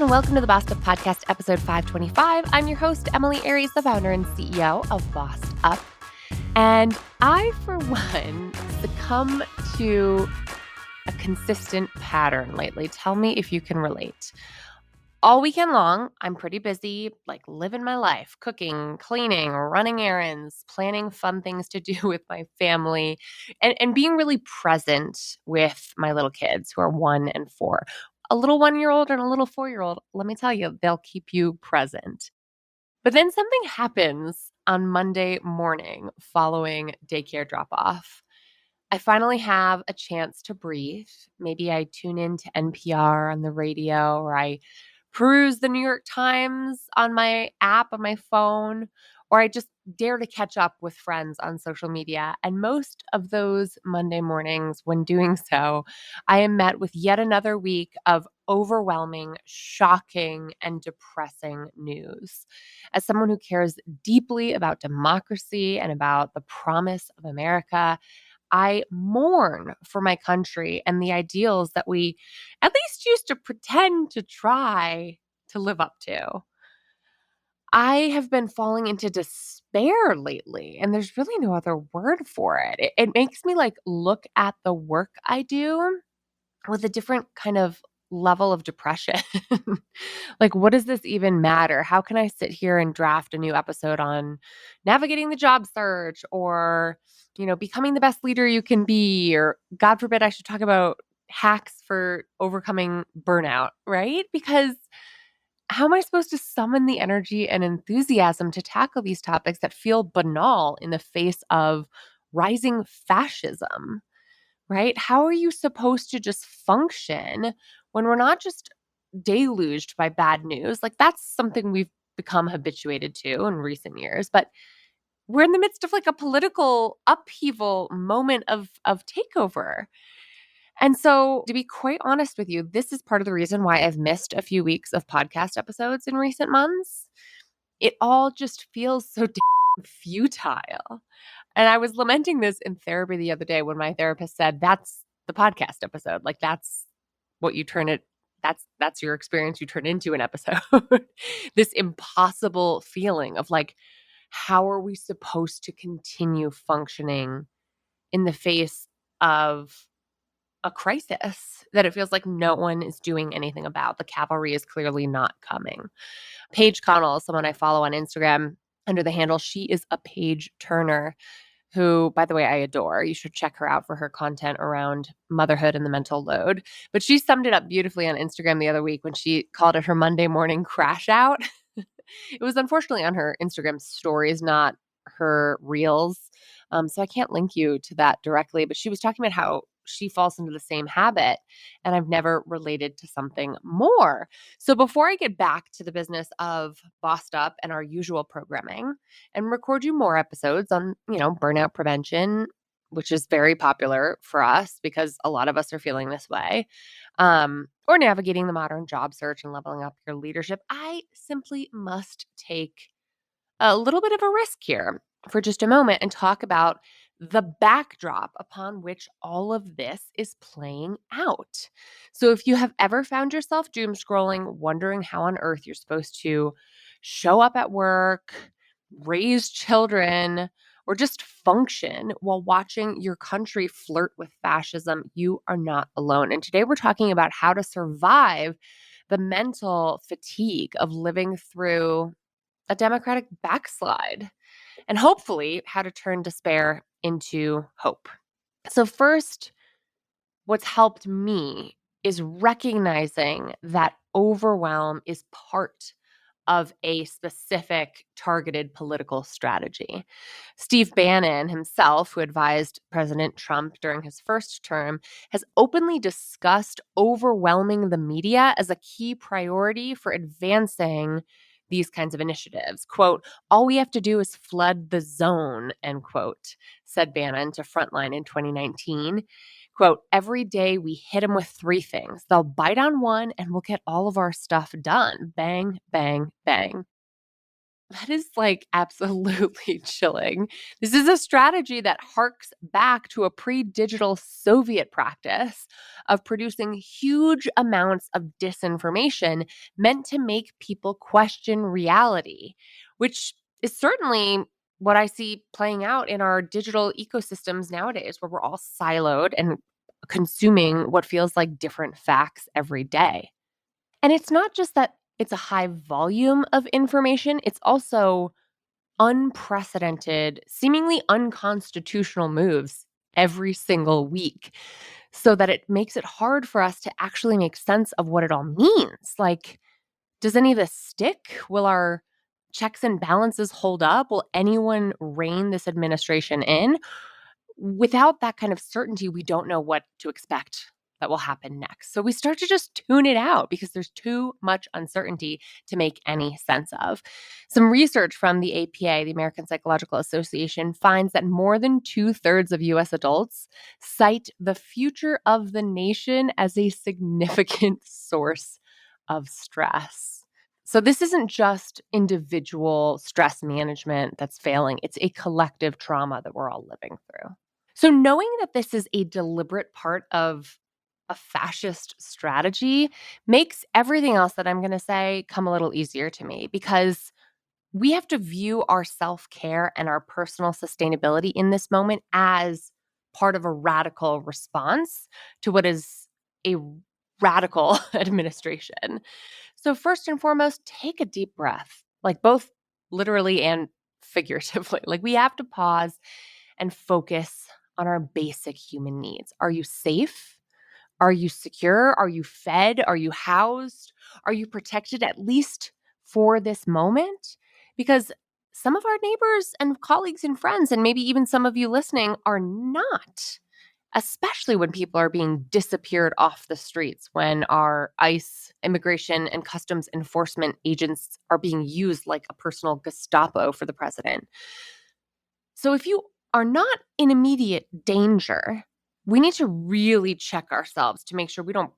and welcome to the Bossed Up Podcast, episode 525. I'm your host, Emily Aries, the founder and CEO of Bossed Up. And I, for one, succumb to a consistent pattern lately. Tell me if you can relate. All weekend long, I'm pretty busy, like living my life, cooking, cleaning, running errands, planning fun things to do with my family, and being really present with my little kids who are 1 and 4. A little 1-year-old and a little 4-year-old, let me tell you, they'll keep you present. But then something happens on Monday morning following daycare drop-off. I finally have a chance to breathe. Maybe I tune into NPR on the radio, or I peruse the New York Times on my app on my phone, or I just dare to catch up with friends on social media. And most of those Monday mornings, when doing so, I am met with yet another week of overwhelming, shocking, and depressing news. As someone who cares deeply about democracy and about the promise of America, I mourn for my country and the ideals that we at least used to pretend to try to live up to. I have been falling into despair lately, and there's really no other word for it. It makes me look at the work I do with a different kind of level of depression. What does this even matter? How can I sit here and draft a new episode on navigating the job search, or, becoming the best leader you can be, or God forbid I should talk about hacks for overcoming burnout, right? Because how am I supposed to summon the energy and enthusiasm to tackle these topics that feel banal in the face of rising fascism? Right? How are you supposed to just function when we're not just deluged by bad news? That's something we've become habituated to in recent years, but we're in the midst of a political upheaval moment of takeover. And so, to be quite honest with you, this is part of the reason why I've missed a few weeks of podcast episodes in recent months. It all just feels so futile. And I was lamenting this in therapy the other day when my therapist said, that's the podcast episode. That's what you turn it, that's your experience you turn into an episode. This impossible feeling of how are we supposed to continue functioning in the face of a crisis that it feels like no one is doing anything about? The cavalry is clearly not coming. Paige Connell, someone I follow on Instagram under the handle She Is a Page Turner, who, by the way, I adore. You should check her out for her content around motherhood and the mental load. But she summed it up beautifully on Instagram the other week when she called it her Monday morning crash out. It was unfortunately on her Instagram stories, not her reels. So I can't link you to that directly. But she was talking about how she falls into the same habit, and I've never related to something more. So before I get back to the business of Bossed Up and our usual programming and record you more episodes on, burnout prevention, which is very popular for us because a lot of us are feeling this way, or navigating the modern job search and leveling up your leadership, I simply must take a little bit of a risk here for just a moment and talk about the backdrop upon which all of this is playing out. So if you have ever found yourself doom scrolling, wondering how on earth you're supposed to show up at work, raise children, or just function while watching your country flirt with fascism, you are not alone. And today we're talking about how to survive the mental fatigue of living through a democratic backslide, and hopefully how to turn despair into hope. So first, what's helped me is recognizing that overwhelm is part of a specific targeted political strategy. Steve Bannon himself, who advised President Trump during his first term, has openly discussed overwhelming the media as a key priority for advancing these kinds of initiatives. Quote, all we have to do is flood the zone, end quote, said Bannon to Frontline in 2019. Quote, every day we hit them with 3 things. They'll bite on one and we'll get all of our stuff done. Bang, bang, bang. That is like absolutely chilling. This is a strategy that harks back to a pre digital Soviet practice of producing huge amounts of disinformation meant to make people question reality, which is certainly what I see playing out in our digital ecosystems nowadays, where we're all siloed and consuming what feels like different facts every day. And it's not just that it's a high volume of information, it's also unprecedented, seemingly unconstitutional moves every single week, so that it makes it hard for us to actually make sense of what it all means. Like, does any of this stick? Will our checks and balances hold up? Will anyone rein this administration in? Without that kind of certainty, we don't know what to expect that will happen next. So we start to just tune it out because there's too much uncertainty to make any sense of. Some research from the APA, the American Psychological Association, finds that more than 2/3 of US adults cite the future of the nation as a significant source of stress. So this isn't just individual stress management that's failing, it's a collective trauma that we're all living through. So, knowing that this is a deliberate part of a fascist strategy makes everything else that I'm going to say come a little easier to me, because we have to view our self care and our personal sustainability in this moment as part of a radical response to what is a radical administration. So, first and foremost, take a deep breath, like both literally and figuratively. Like, we have to pause and focus on our basic human needs. Are you safe? Are you secure? Are you fed? Are you housed? Are you protected, at least for this moment? Because some of our neighbors and colleagues and friends, and maybe even some of you listening, are not, especially when people are being disappeared off the streets, when our ICE, immigration, and customs enforcement agents are being used like a personal Gestapo for the president. So if you are not in immediate danger, we need to really check ourselves to make sure we don't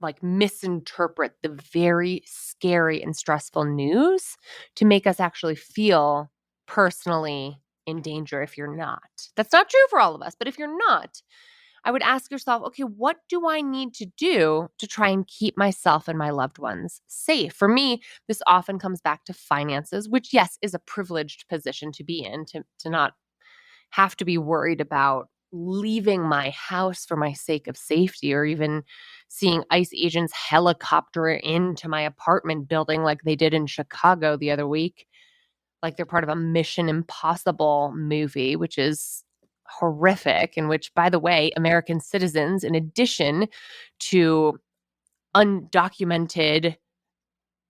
like misinterpret the very scary and stressful news to make us actually feel personally in danger if you're not. That's not true for all of us, but if you're not, I would ask yourself, okay, what do I need to do to try and keep myself and my loved ones safe? For me, this often comes back to finances, which, yes, is a privileged position to be in, to not have to be worried about leaving my house for my sake of safety, or even seeing ICE agents helicopter into my apartment building like they did in Chicago the other week, like they're part of a Mission Impossible movie, which is horrific, in which, by the way, American citizens, in addition to undocumented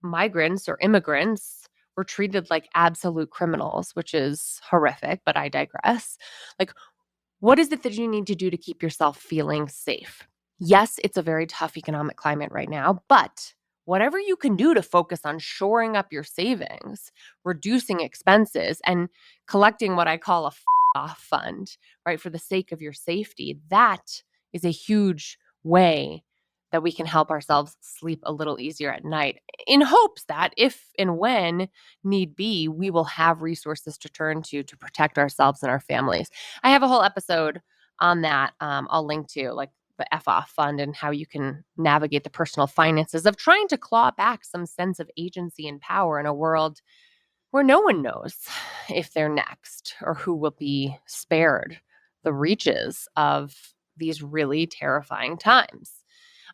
migrants or immigrants, were treated like absolute criminals, which is horrific, but I digress. Like, what is it that you need to do to keep yourself feeling safe? Yes, it's a very tough economic climate right now, but whatever you can do to focus on shoring up your savings, reducing expenses, and collecting what I call a off fund, right, for the sake of your safety, that is a huge way that we can help ourselves sleep a little easier at night, in hopes that if and when need be, we will have resources to turn to protect ourselves and our families. I have a whole episode on that. I'll link to, like, the F-off fund and how you can navigate the personal finances of trying to claw back some sense of agency and power in a world where no one knows if they're next or who will be spared the reaches of these really terrifying times.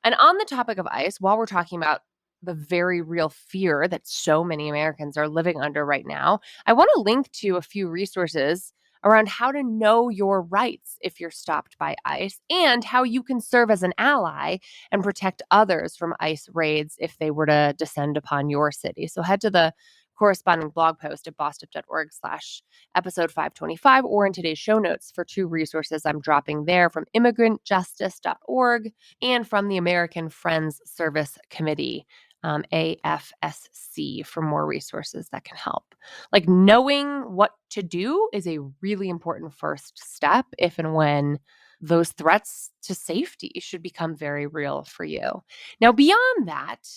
And on the topic of ICE, while we're talking about the very real fear that so many Americans are living under right now, I want to link to a few resources around how to know your rights if you're stopped by ICE, and how you can serve as an ally and protect others from ICE raids if they were to descend upon your city. So head to the corresponding blog post at bossedup.org/episode 525, or in today's show notes for two resources I'm dropping there from immigrantjustice.org and from the American Friends Service Committee, AFSC, for more resources that can help. Like, knowing what to do is a really important first step if and when those threats to safety should become very real for you. Now, beyond that,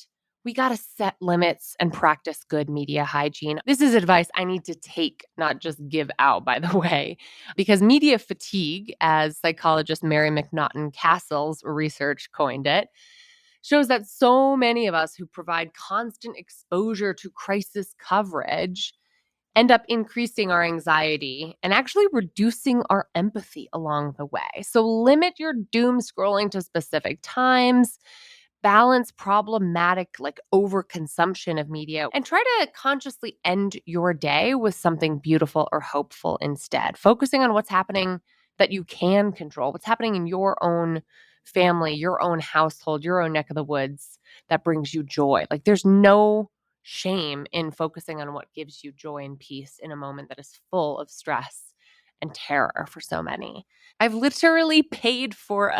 We got to set limits and practice good media hygiene. This is advice I need to take, not just give out, by the way, because media fatigue, as psychologist Mary McNaughton Castle's research coined it, shows that so many of us who provide constant exposure to crisis coverage end up increasing our anxiety and actually reducing our empathy along the way. So limit your doom scrolling to specific times, balance problematic like overconsumption of media, and try to consciously end your day with something beautiful or hopeful instead, focusing on what's happening that you can control, what's happening in your own family, your own household, your own neck of the woods that brings you joy. Like there's no shame in focusing on what gives you joy and peace in a moment that is full of stress and terror for so many. I've literally paid for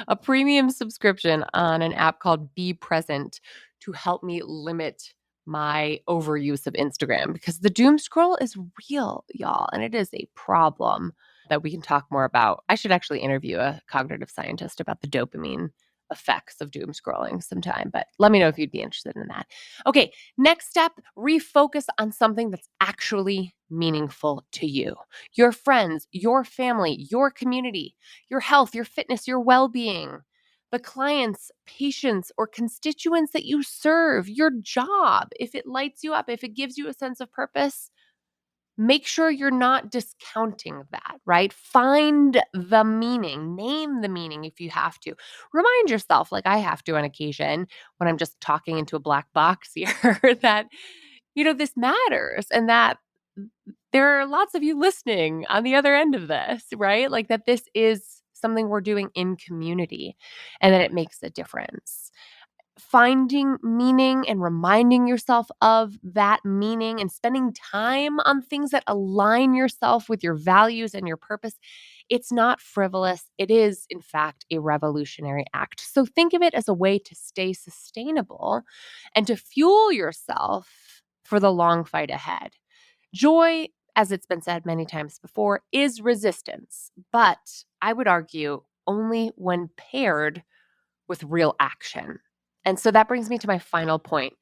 a premium subscription on an app called Be Present to help me limit my overuse of Instagram because the doom scroll is real, y'all, and it is a problem that we can talk more about. I should actually interview a cognitive scientist about the dopamine effects of doom scrolling sometime, but let me know if you'd be interested in that. Okay, next step, refocus on something that's actually meaningful to you, your friends, your family, your community, your health, your fitness, your well-being, the clients, patients, or constituents that you serve, your job. If it lights you up, if it gives you a sense of purpose, make sure you're not discounting that, right? Find the meaning, name the meaning if you have to. Remind yourself, like I have to on occasion when I'm just talking into a black box here, that, this matters and that there are lots of you listening on the other end of this, right? Like that this is something we're doing in community and that it makes a difference. Finding meaning and reminding yourself of that meaning and spending time on things that align yourself with your values and your purpose. It's not frivolous. It is, in fact, a revolutionary act. So think of it as a way to stay sustainable and to fuel yourself for the long fight ahead. Joy, as it's been said many times before, is resistance, but I would argue only when paired with real action. And so that brings me to my final point,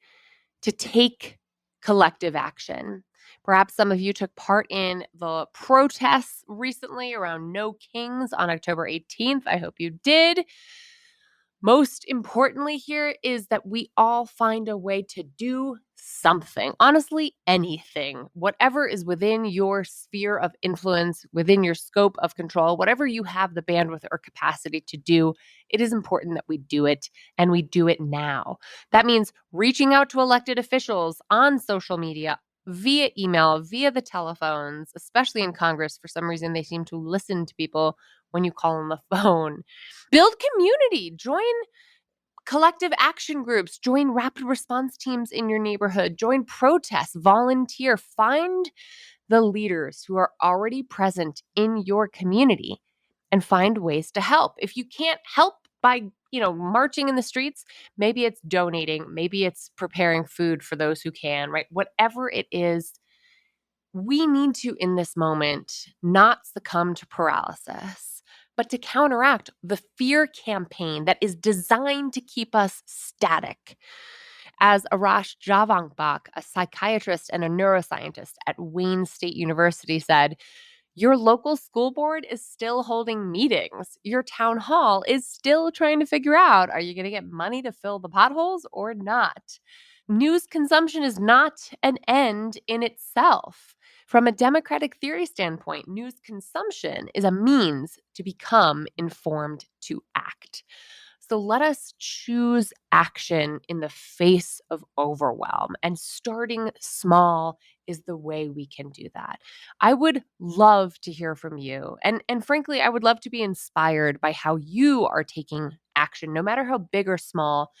to take collective action. Perhaps some of you took part in the protests recently around No Kings on October 18th. I hope you did. Most importantly here is that we all find a way to do something. Honestly, anything. Whatever is within your sphere of influence, within your scope of control, whatever you have the bandwidth or capacity to do, it is important that we do it and we do it now. That means reaching out to elected officials on social media, via email, via the telephones, especially in Congress. For some reason, they seem to listen to people when you call on the phone. Build community, join collective action groups, join rapid response teams in your neighborhood, join protests, volunteer, find the leaders who are already present in your community and find ways to help. If you can't help by, marching in the streets, maybe it's donating, maybe it's preparing food for those who can, right? Whatever it is, we need to, in this moment, not succumb to paralysis, but to counteract the fear campaign that is designed to keep us static. As Arash Javanbach, a psychiatrist and a neuroscientist at Wayne State University, said, your local school board is still holding meetings. Your town hall is still trying to figure out, are you going to get money to fill the potholes or not? News consumption is not an end in itself. From a democratic theory standpoint, news consumption is a means to become informed to act. So let us choose action in the face of overwhelm, and starting small is the way we can do that. I would love to hear from you. And frankly, I would love to be inspired by how you are taking action, no matter how big or small,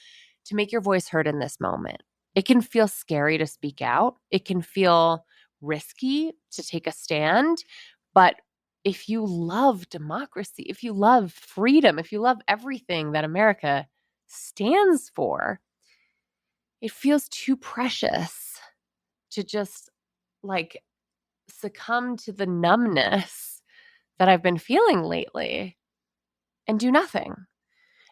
to make your voice heard in this moment. It can feel scary to speak out. It can feel risky to take a stand. But if you love democracy, if you love freedom, if you love everything that America stands for, it feels too precious to just like succumb to the numbness that I've been feeling lately and do nothing.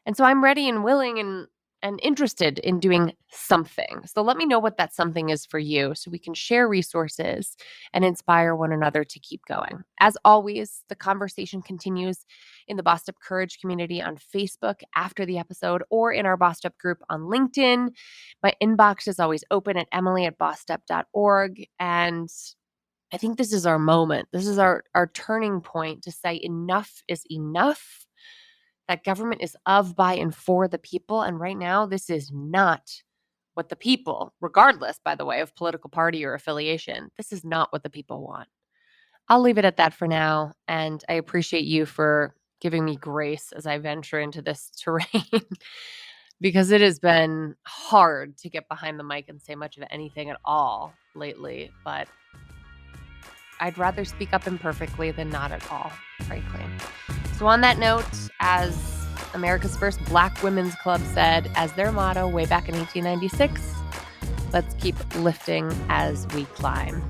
And so I'm ready and willing and and interested in doing something. So let me know what that something is for you so we can share resources and inspire one another to keep going. As always, the conversation continues in the Bossed Up Courage community on Facebook after the episode or in our Bossed Up group on LinkedIn. My inbox is always open at emily@bossedup.org. And I think this is our moment. This is our turning point to say enough is enough. That government is of, by, and for the people. And right now, this is not what the people, regardless, by the way, of political party or affiliation, this is not what the people want. I'll leave it at that for now. And I appreciate you for giving me grace as I venture into this terrain because it has been hard to get behind the mic and say much of anything at all lately. But I'd rather speak up imperfectly than not at all, frankly. So on that note, as America's first Black Women's Club said as their motto way back in 1896, let's keep lifting as we climb.